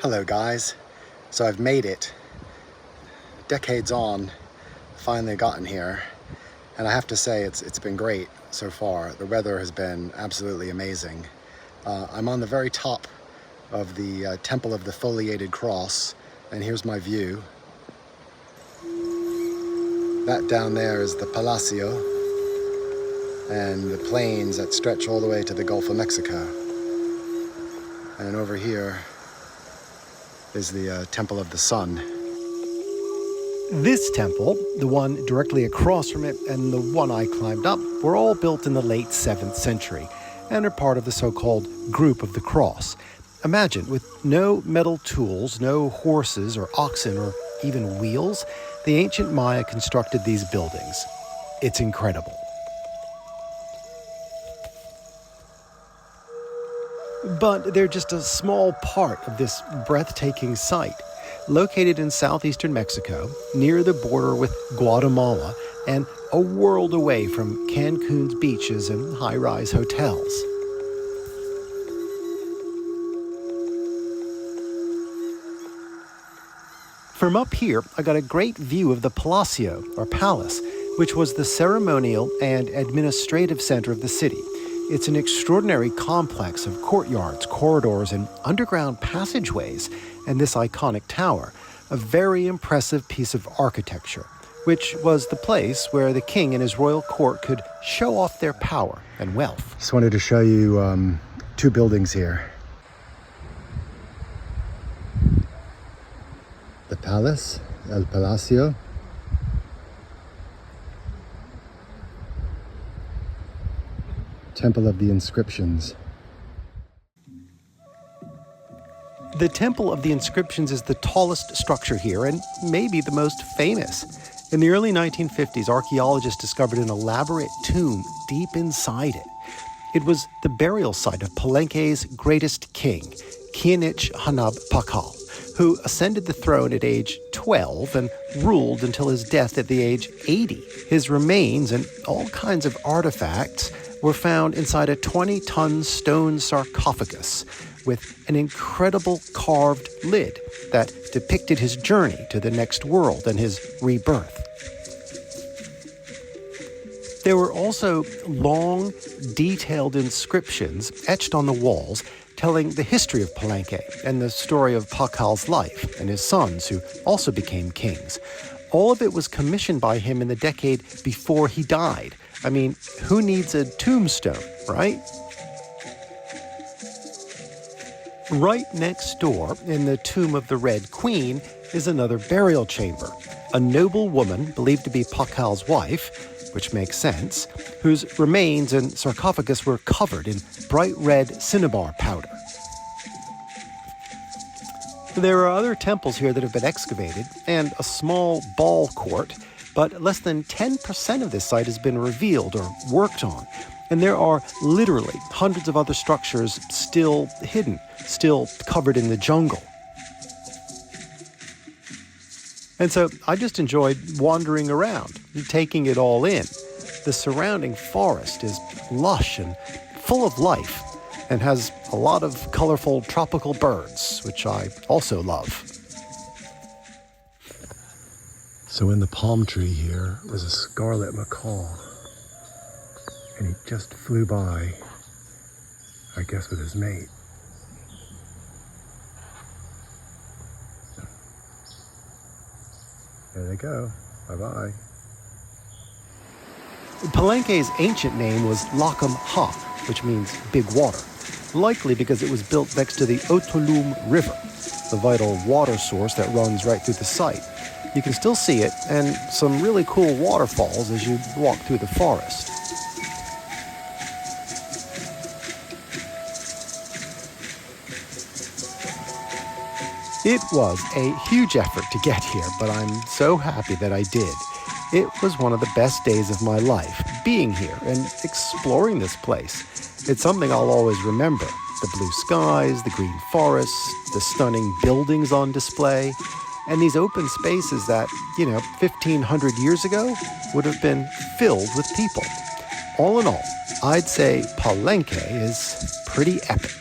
Hello guys, so I've made it, decades on, finally gotten here, and I have to say it's been great so far. The weather has been absolutely amazing. I'm on the very top of the Temple of the Foliated Cross, and here's my view. That down there is the Palacio and the plains that stretch all the way to the Gulf of Mexico. And over here is the Temple of the Sun. This temple, the one directly across from it and the one I climbed up, were all built in the late 7th century and are part of the so-called Group of the Cross. Imagine, with no metal tools, no horses or oxen or even wheels, the ancient Maya constructed these buildings. It's incredible. But they're just a small part of this breathtaking site, located in southeastern Mexico, near the border with Guatemala, and a world away from Cancun's beaches and high-rise hotels. From up here, I got a great view of the Palacio, or palace, which was the ceremonial and administrative center of the city. It's an extraordinary complex of courtyards, corridors, and underground passageways, and this iconic tower, a very impressive piece of architecture, which was the place where the king and his royal court could show off their power and wealth. Just wanted to show you two buildings here. The palace, El Palacio. Temple of the Inscriptions. The Temple of the Inscriptions is the tallest structure here and maybe the most famous. In the early 1950s, archaeologists discovered an elaborate tomb deep inside it. It was the burial site of Palenque's greatest king, Chianich Hanab Pakal, who ascended the throne at age 12 and ruled until his death at the age 80. His remains and all kinds of artifacts were found inside a 20-ton stone sarcophagus with an incredible carved lid that depicted his journey to the next world and his rebirth. There were also long, detailed inscriptions etched on the walls telling the history of Palenque and the story of Pakal's life and his sons, who also became kings. All of it was commissioned by him in the decade before he died. I mean, who needs a tombstone, right? Right next door, in the tomb of the Red Queen, is another burial chamber. A noble woman, believed to be Pakal's wife, which makes sense, whose remains and sarcophagus were covered in bright red cinnabar powder. There are other temples here that have been excavated, and a small ball court, but less than 10% of this site has been revealed or worked on. And there are literally hundreds of other structures still hidden, still covered in the jungle. And so I just enjoyed wandering around, taking it all in. The surrounding forest is lush and full of life, and has a lot of colorful tropical birds, which I also love. So in the palm tree here was a scarlet macaw, and he just flew by, I guess with his mate. There they go. Bye-bye. Palenque's ancient name was Lacam Ha, which means big water, likely because it was built next to the Otolum River, the vital water source that runs right through the site. You can still see it, and some really cool waterfalls as you walk through the forest. It was a huge effort to get here, but I'm so happy that I did. It was one of the best days of my life, being here and exploring this place. It's something I'll always remember. The blue skies, the green forests, the stunning buildings on display, and these open spaces that, 1,500 years ago would have been filled with people. All in all, I'd say Palenque is pretty epic.